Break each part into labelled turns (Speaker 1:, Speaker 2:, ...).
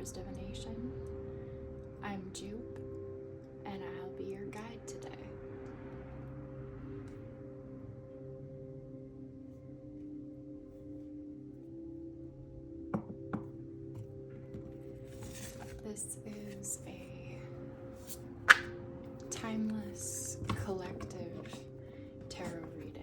Speaker 1: is Divination. I'm Jupe, and I'll be your guide today. This is a timeless collective tarot reading.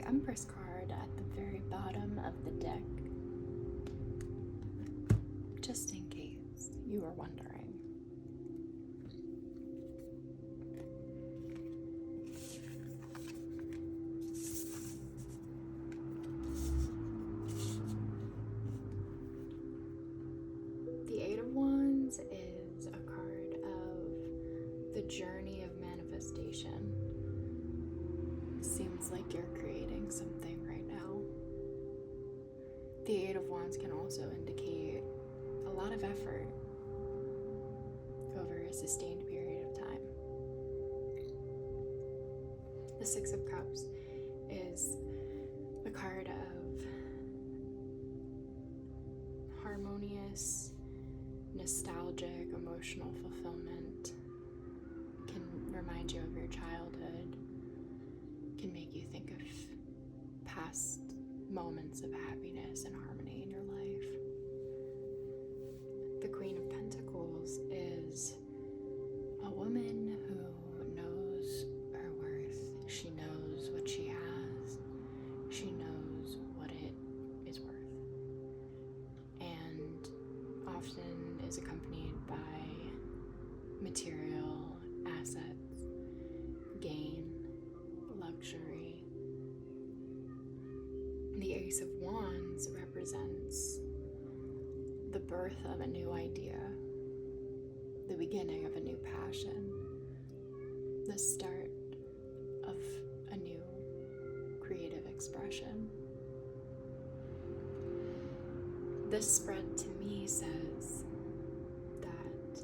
Speaker 1: Empress card at the very bottom of the deck, just in case you were wondering. The Eight of Wands is a card of the journey of manifestation. Seems like you're creating something right now. The Eight of Wands can also indicate a lot of effort over a sustained period of time. The Six of Cups is a card of harmonious, nostalgic, emotional fulfillment. Can remind you of your childhood. Can make you think of past moments of happiness and harmony in your life. The Queen of Pentacles is a woman who knows her worth. She knows what she has. She knows what it is worth. And often is accompanied by material assets, gain, luxury. The Ace of Wands represents the birth of a new idea, the beginning of a new passion, the start of a new creative expression. This spread to me says that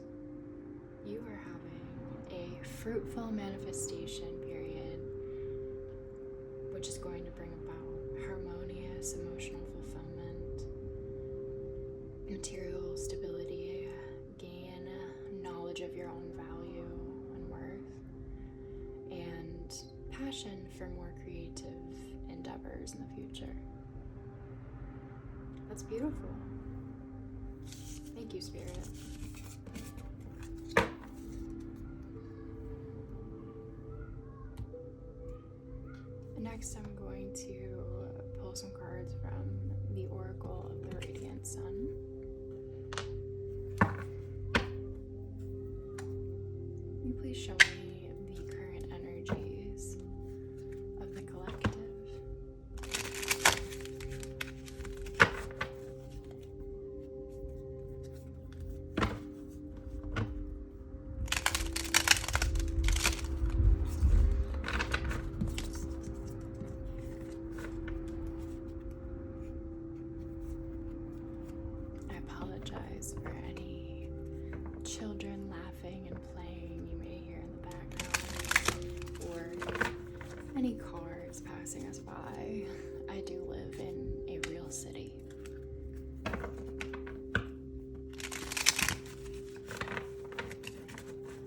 Speaker 1: you are having a fruitful manifestation period, which is going to bring about harmonious emotional fulfillment, material stability, gain knowledge of your own value and worth, and passion for more creative endeavors in the future. That's beautiful. Thank you, Spirit. Next, I'm going to pull some cards from the Oracle of the Radiant Sun. please show me the current energies of the collective? I apologize for any children laughing and playing you may hear in the background, or any cars passing us by. I do live in a real city.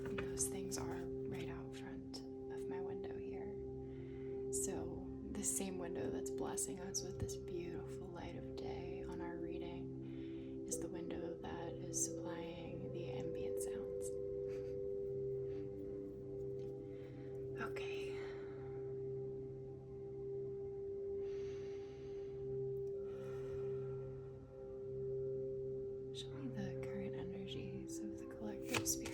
Speaker 1: And those things are right out front of my window here. So the same window that's blessing us with this beautiful light of day on our reading is the window that is supplying the ambient sounds. Okay. Show me the current energies of the collective spirit.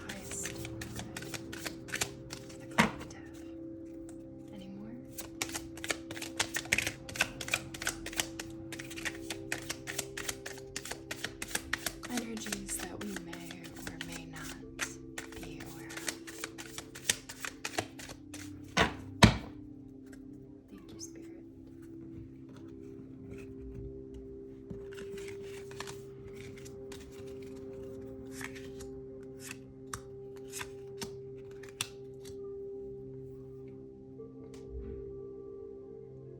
Speaker 1: Highest good. The collective. Any more? Energies that we may or may not be aware of. Thank you, Spirit.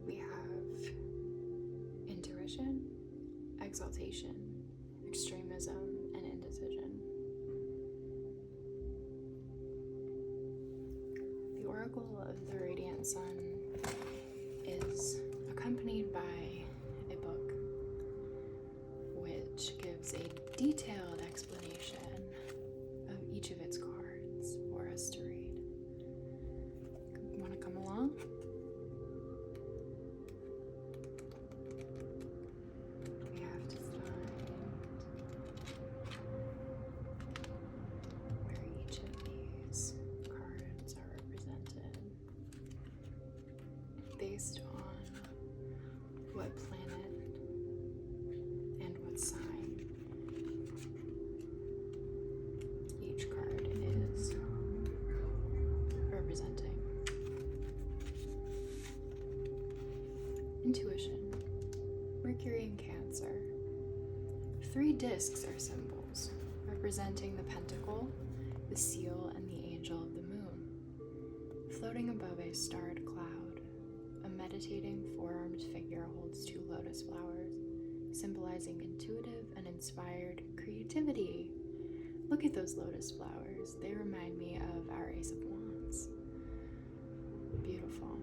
Speaker 1: We have intuition, exaltation, extremism, and indecision. The oracle of the radiant sun is accompanied by a book which gives a detailed explanation of each of its cards for us to read. Want to come along? We have to find where each of these cards are represented based on what planet and what sign each card is representing. Intuition, Mercury and Cancer. 3 discs are symbols, representing the pentacle, the seal, and the angel of the moon. Floating above a starred cloud, a meditating 4-armed figure holds 2 lotus flowers, symbolizing intuitive and inspired creativity. Look at those lotus flowers. They remind me of our Ace of Wands. Beautiful.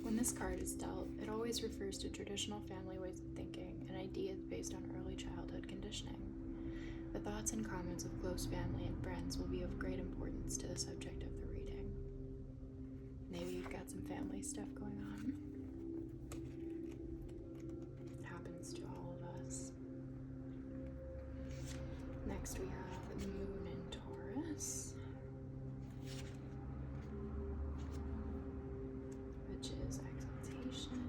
Speaker 1: When this card is dealt, it always refers to traditional family ways of thinking and ideas based on early childhood conditioning. The thoughts and comments of close family and friends will be of great importance to the subject of the reading. Maybe you've got some family stuff going on. It happens to all of us. Next we have the moon in Taurus, which is exaltation.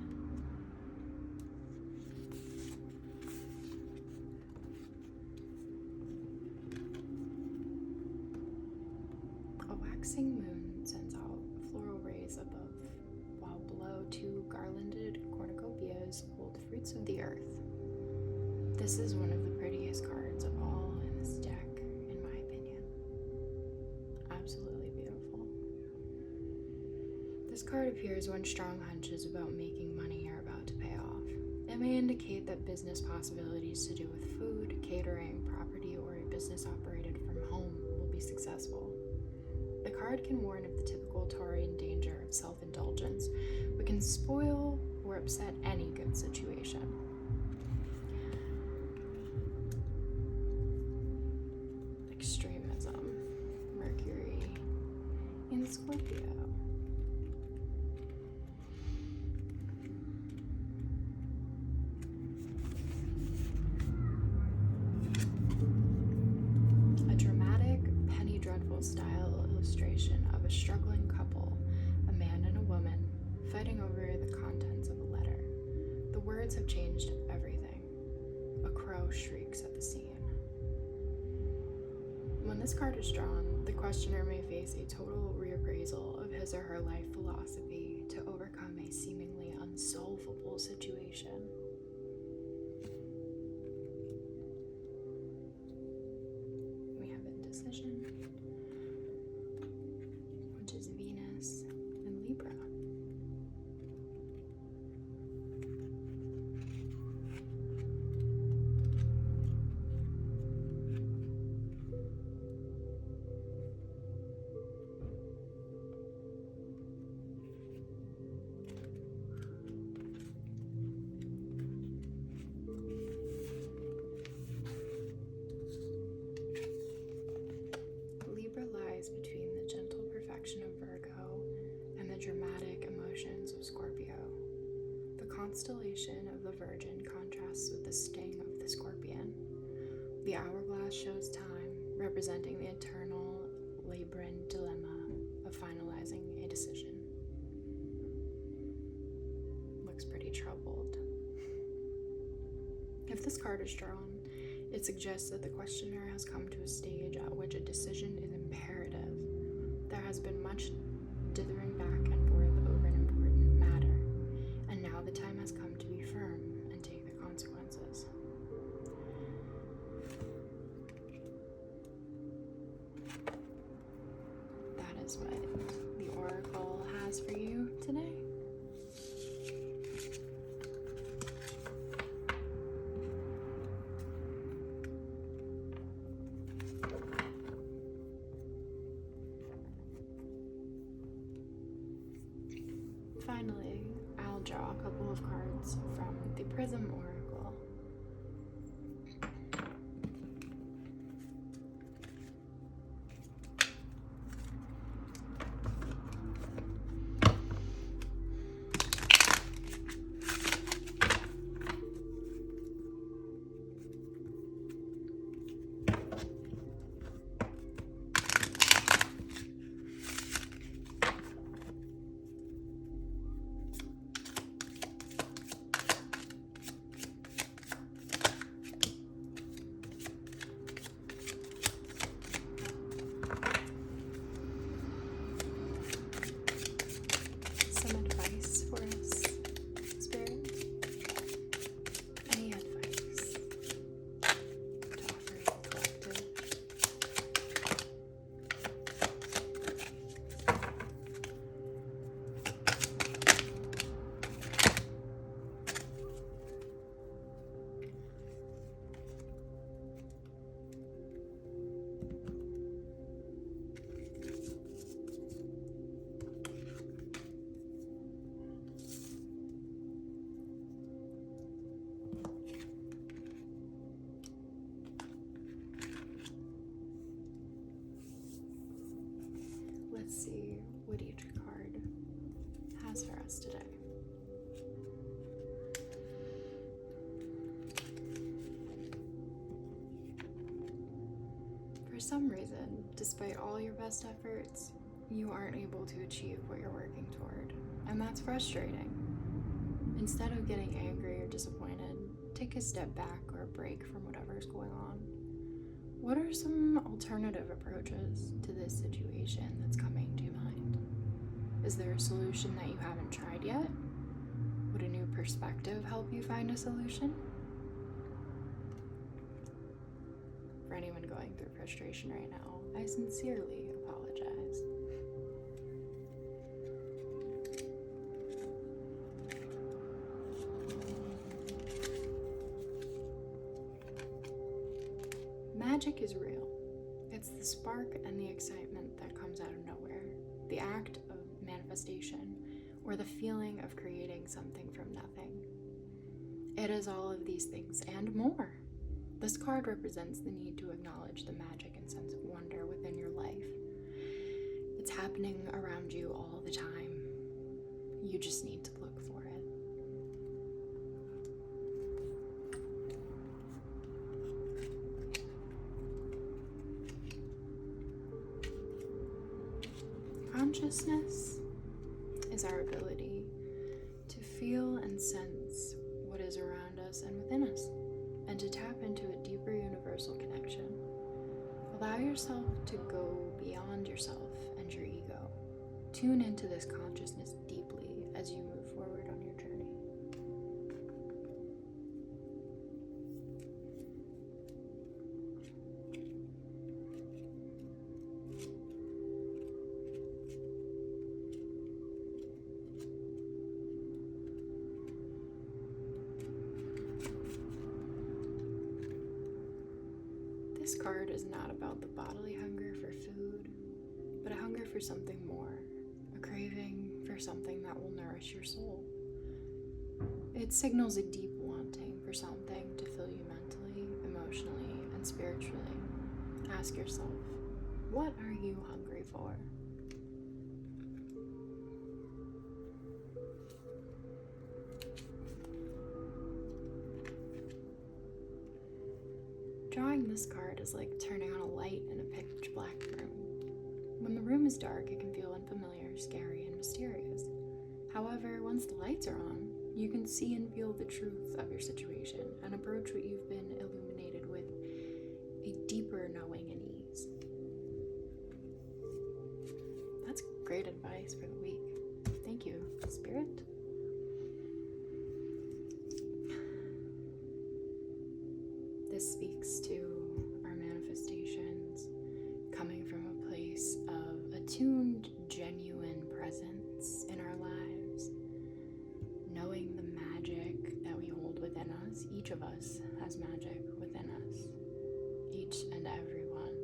Speaker 1: A waxing moon sends out floral rays above, while below 2 garlanded cornucopias hold fruits of the earth. This is one of the prettiest cards of all in this deck, in my opinion. Absolutely beautiful. This card appears when strong hunches about making money are about to pay off. It may indicate that business possibilities to do with food, catering, property, or a business operated from home will be successful. The card can warn of the typical Taurian danger of self-indulgence, but can spoil or upset any good situation. Extremism, Mercury in Scorpio. words have changed everything. A crow shrieks at the scene. When this card is drawn, the questioner may face a total reappraisal of his or her life philosophy to overcome a seemingly unsolvable situation. We have indecision, which is Venus and Libra. Libra lies between the gentle perfection of Virgo and the dramatic emotions of Scorpio. The constellation of the Virgin contrasts with the sting of the Scorpion. The hourglass shows time, representing the eternal Libran dilemma of finalizing a decision. Looks pretty troubled. If this card is drawn, it suggests that the questioner has come to a stage at which a decision is imperative. There has been much dithering back and forth over an important matter, and now the time has come to be firm and take the consequences. That is what the Oracle has for you today. Finally, I'll draw a couple of cards from the Prism Oracle. Let's see what each card has for us today. For some reason, despite all your best efforts, you aren't able to achieve what you're working toward, and that's frustrating. Instead of getting angry or disappointed, take a step back or a break from whatever's going on. What are some alternative approaches to this situation that's coming to mind? Is there a solution that you haven't tried yet? Would a new perspective help you find a solution? For anyone going through frustration right now, I sincerely apologize. Magic is real. It's the spark and the excitement that comes out of nowhere, the act of manifestation, or the feeling of creating something from nothing. It is all of these things and more. This card represents the need to acknowledge the magic and sense of wonder within your life. It's happening around you all the time. You just need to look for it. Consciousness is our ability to feel and sense what is us and within us, and to tap into a deeper universal connection. Allow yourself to go beyond yourself and your ego. Tune into this consciousness deeply as you move forward on your journey. This card is not about the bodily hunger for food, but a hunger for something more, a craving for something that will nourish your soul. It signals a deep wanting for something to fill you mentally, emotionally, and spiritually. Ask yourself, what are you hungry for? Drawing this card is like turning on a light in a pitch black room. When the room is dark, it can feel unfamiliar, scary, and mysterious. However, once the lights are on, you can see and feel the truth of your situation and approach what you've been illuminated with a deeper knowing and ease. That's great advice for the week. Thank you, Spirit. This speaks to our manifestations coming from a place of attuned, genuine presence in our lives, knowing the magic that we hold within us. Each of us has magic within us, each and every one.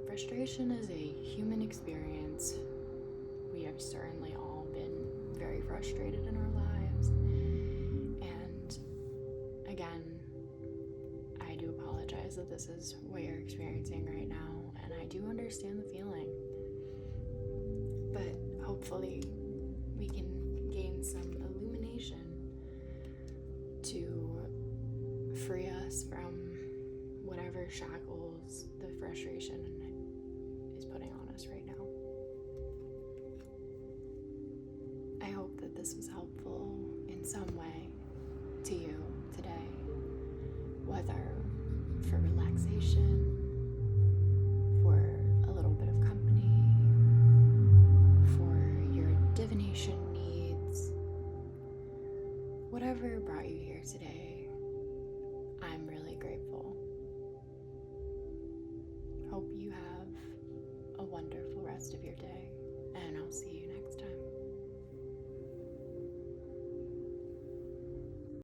Speaker 1: Frustration is a human experience. We have certainly all been very frustrated in our lives. Again, I do apologize that this is what you're experiencing right now, and I do understand the feeling. But hopefully we can gain some illumination to free us from whatever shackles the frustration is putting on us right now. I hope that this was helpful in some way to you today, whether for relaxation, for a little bit of company, for your divination needs, whatever brought you here today. I'm really grateful. Hope you have a wonderful rest of your day.